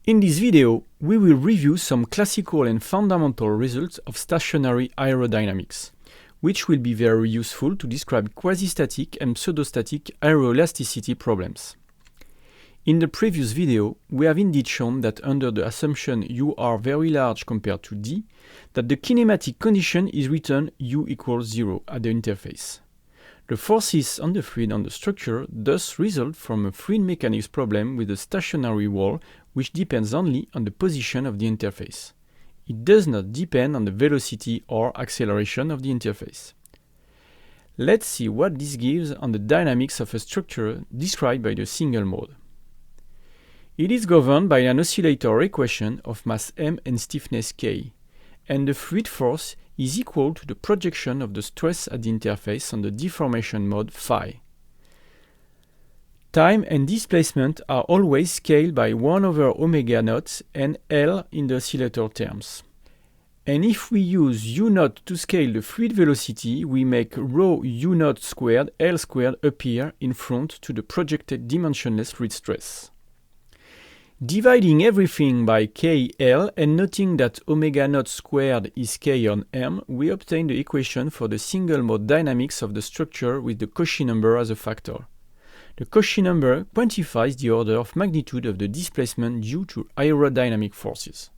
In this video, we will review some classical and fundamental results of stationary aerodynamics, which will be very useful to describe quasi-static and pseudostatic aeroelasticity problems. In the previous video, we have indeed shown that under the assumption U are very large compared to D, that the kinematic condition is written U equals 0 at the interface. The forces on the fluid and the structure thus result from a fluid mechanics problem with a stationary wall which depends only on the position of the interface. It does not depend on the velocity or acceleration of the interface. Let's see what this gives on the dynamics of a structure described by the single mode. It is governed by an oscillator equation of mass m and stiffness k, and the fluid force is equal to the projection of the stress at the interface on the deformation mode phi. Time and displacement are always scaled by 1 over omega naught and L in the oscillator terms. And if we use U naught to scale the fluid velocity, we make rho U naught squared L squared appear in front to the projected dimensionless fluid stress. Dividing everything by KL and noting that omega naught squared is K on M, we obtain the equation for the single mode dynamics of the structure with the Cauchy number as a factor. The Cauchy number quantifies the order of magnitude of the displacement due to aerodynamic forces.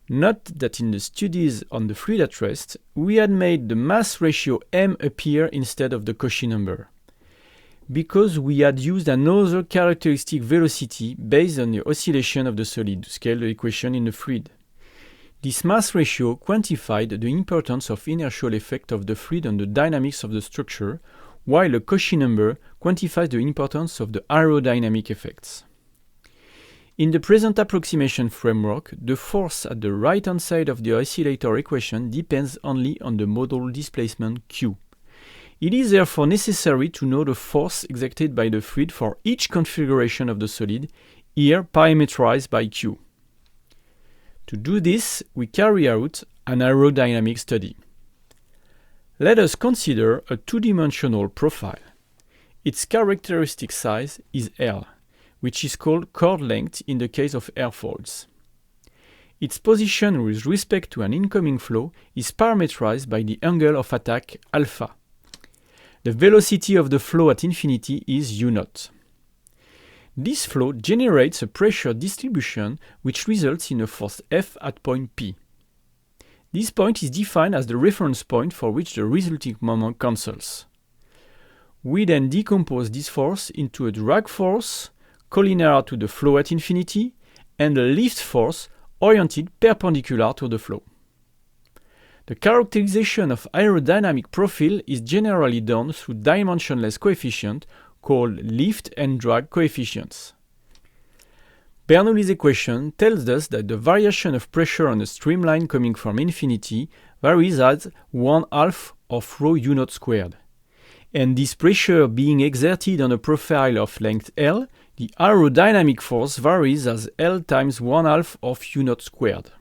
Note that in the studies on the fluid at rest, we had made the mass ratio M appear instead of the Cauchy number, because we had used another characteristic velocity based on the oscillation of the solid to scale the equation in the fluid. This mass ratio quantified the importance of inertial effect of the fluid on the dynamics of the structure, while the Cauchy number quantifies the importance of the aerodynamic effects. In the present approximation framework, the force at the right-hand side of the oscillator equation depends only on the modal displacement Q. It is therefore necessary to know the force exerted by the fluid for each configuration of the solid, here parameterized by Q. To do this, we carry out an aerodynamic study. Let us consider a two-dimensional profile. Its characteristic size is L, which is called chord length in the case of airfoils. Its position with respect to an incoming flow is parameterized by the angle of attack alpha. The velocity of the flow at infinity is U naught. This flow generates a pressure distribution which results in a force F at point P. This point is defined as the reference point for which the resulting moment cancels. We then decompose this force into a drag force, collinear to the flow at infinity, and a lift force oriented perpendicular to the flow. The characterization of aerodynamic profile is generally done through dimensionless coefficient called lift and drag coefficients. Bernoulli's equation tells us that the variation of pressure on a streamline coming from infinity varies as 1/2 of rho U naught squared. And this pressure being exerted on a profile of length L, the aerodynamic force varies as L times 1/2 of U naught squared.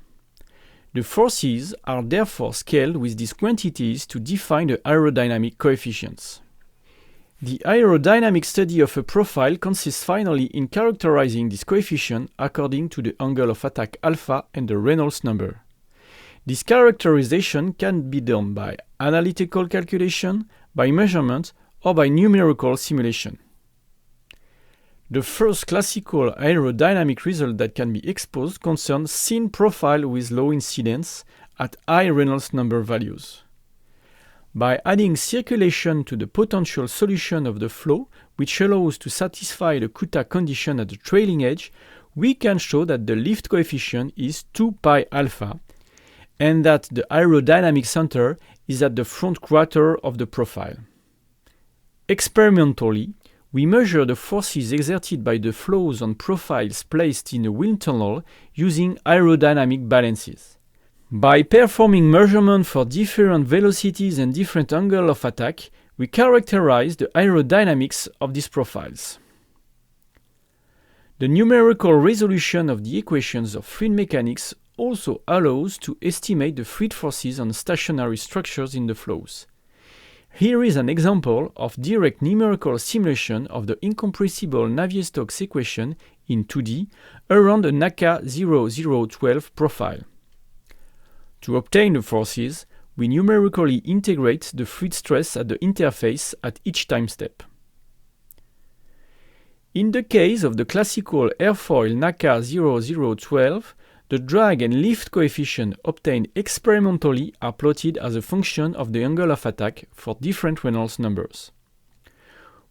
The forces are therefore scaled with these quantities to define the aerodynamic coefficients. The aerodynamic study of a profile consists finally in characterizing this coefficient according to the angle of attack alpha and the Reynolds number. This characterization can be done by analytical calculation, by measurement, or by numerical simulation. The first classical aerodynamic result that can be exposed concerns thin profile with low incidence at high Reynolds number values. By adding circulation to the potential solution of the flow, which allows to satisfy the Kuta condition at the trailing edge, we can show that the lift coefficient is 2 pi alpha, and that the aerodynamic center is at the front quarter of the profile. Experimentally, we measure the forces exerted by the flows on profiles placed in a wind tunnel using aerodynamic balances. By performing measurements for different velocities and different angles of attack, we characterize the aerodynamics of these profiles. The numerical resolution of the equations of fluid mechanics also allows to estimate the fluid forces on stationary structures in the flows. Here is an example of direct numerical simulation of the incompressible Navier-Stokes equation in 2D around a NACA 0012 profile. To obtain the forces, we numerically integrate the fluid stress at the interface at each time step. In the case of the classical airfoil NACA 0012, the drag and lift coefficient obtained experimentally are plotted as a function of the angle of attack for different Reynolds numbers.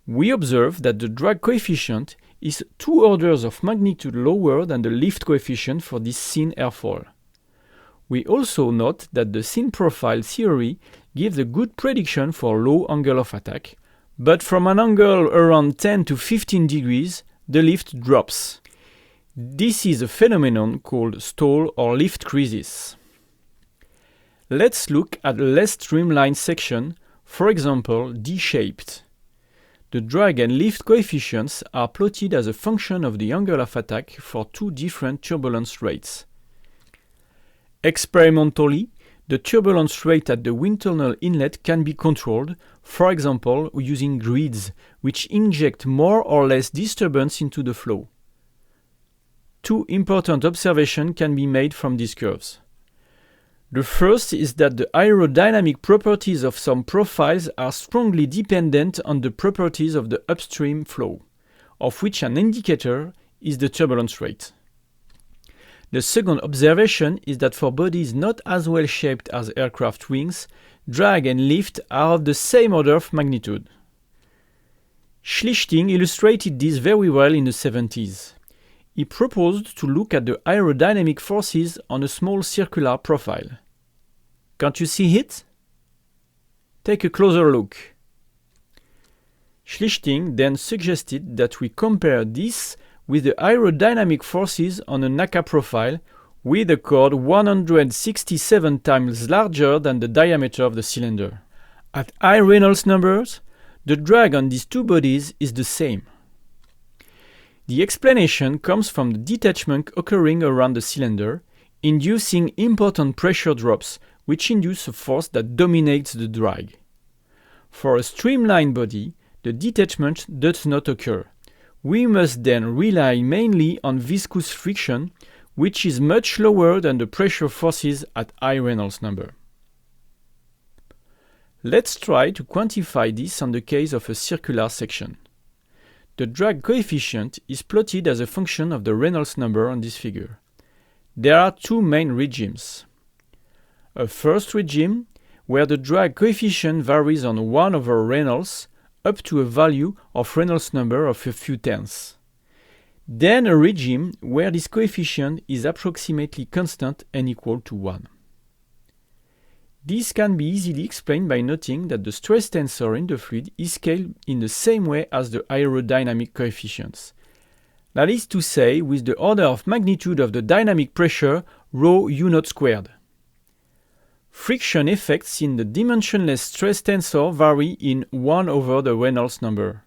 We observe that the drag coefficient is 2 orders of magnitude lower than the lift coefficient for this thin airfoil. We also note that the thin profile theory gives a good prediction for low angle of attack, but from an angle around 10 to 15 degrees, the lift drops. This is a phenomenon called stall or lift creases. Let's look at a less streamlined section, for example D-shaped. The drag and lift coefficients are plotted as a function of the angle of attack for 2 different turbulence rates. Experimentally, the turbulence rate at the wind tunnel inlet can be controlled, for example using grids, which inject more or less disturbance into the flow. 2 important observations can be made from these curves. The first is that the aerodynamic properties of some profiles are strongly dependent on the properties of the upstream flow, of which an indicator is the turbulence rate. The second observation is that for bodies not as well shaped as aircraft wings, drag and lift are of the same order of magnitude. Schlichting illustrated this very well in the 70s. He proposed to look at the aerodynamic forces on a small circular profile. Can't you see it? Take a closer look. Schlichting then suggested that we compare this with the aerodynamic forces on a NACA profile with a chord 167 times larger than the diameter of the cylinder. At high Reynolds numbers, the drag on these 2 bodies is the same. The explanation comes from the detachment occurring around the cylinder, inducing important pressure drops, which induce a force that dominates the drag. For a streamlined body, the detachment does not occur. We must then rely mainly on viscous friction, which is much lower than the pressure forces at high Reynolds number. Let's try to quantify this on the case of a circular section. The drag coefficient is plotted as a function of the Reynolds number on this figure. There are 2 main regimes. A first regime, where the drag coefficient varies on 1 over Reynolds up to a value of Reynolds number of a few tenths. Then a regime where this coefficient is approximately constant and equal to 1. This can be easily explained by noting that the stress tensor in the fluid is scaled in the same way as the aerodynamic coefficients. That is to say, with the order of magnitude of the dynamic pressure rho u0 squared. Friction effects in the dimensionless stress tensor vary in 1 over the Reynolds number.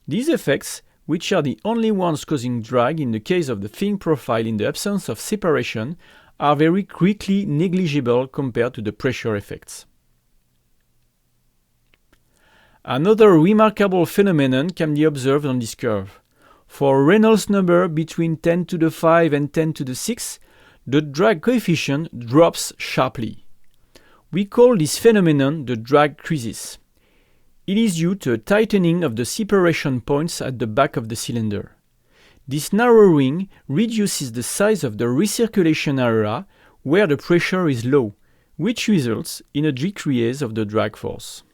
These effects, which are the only ones causing drag in the case of the thin profile in the absence of separation, are very quickly negligible compared to the pressure effects. Another remarkable phenomenon can be observed on this curve. For a Reynolds number between 10 to the 5 and 10 to the 6, the drag coefficient drops sharply. We call this phenomenon the drag crisis. It is due to a tightening of the separation points at the back of the cylinder. This narrowing reduces the size of the recirculation area where the pressure is low, which results in a decrease of the drag force.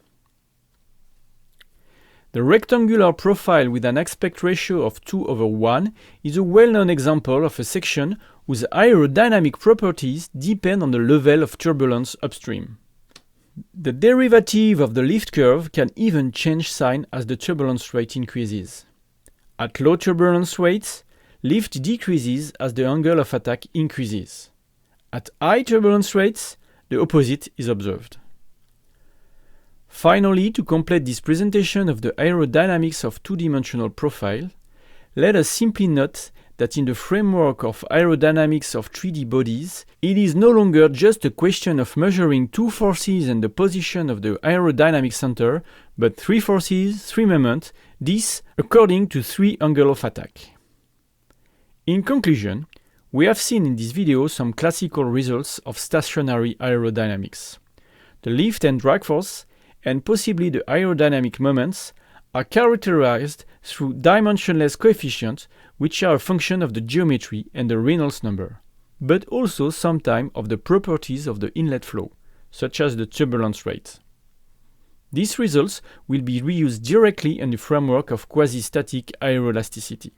The rectangular profile with an aspect ratio of 2 over 1 is a well-known example of a section whose aerodynamic properties depend on the level of turbulence upstream. The derivative of the lift curve can even change sign as the turbulence rate increases. At low turbulence rates, lift decreases as the angle of attack increases. At high turbulence rates, the opposite is observed. Finally, to complete this presentation of the aerodynamics of 2-dimensional profile, let us simply note that in the framework of aerodynamics of 3D bodies, it is no longer just a question of measuring 2 forces and the position of the aerodynamic center, but 3 forces, 3 moments, this according to 3 angles of attack. In conclusion, we have seen in this video some classical results of stationary aerodynamics. The lift and drag force, and possibly the aerodynamic moments, are characterized through dimensionless coefficients which are a function of the geometry and the Reynolds number, but also sometimes of the properties of the inlet flow, such as the turbulence rate. These results will be reused directly in the framework of quasi-static aeroelasticity.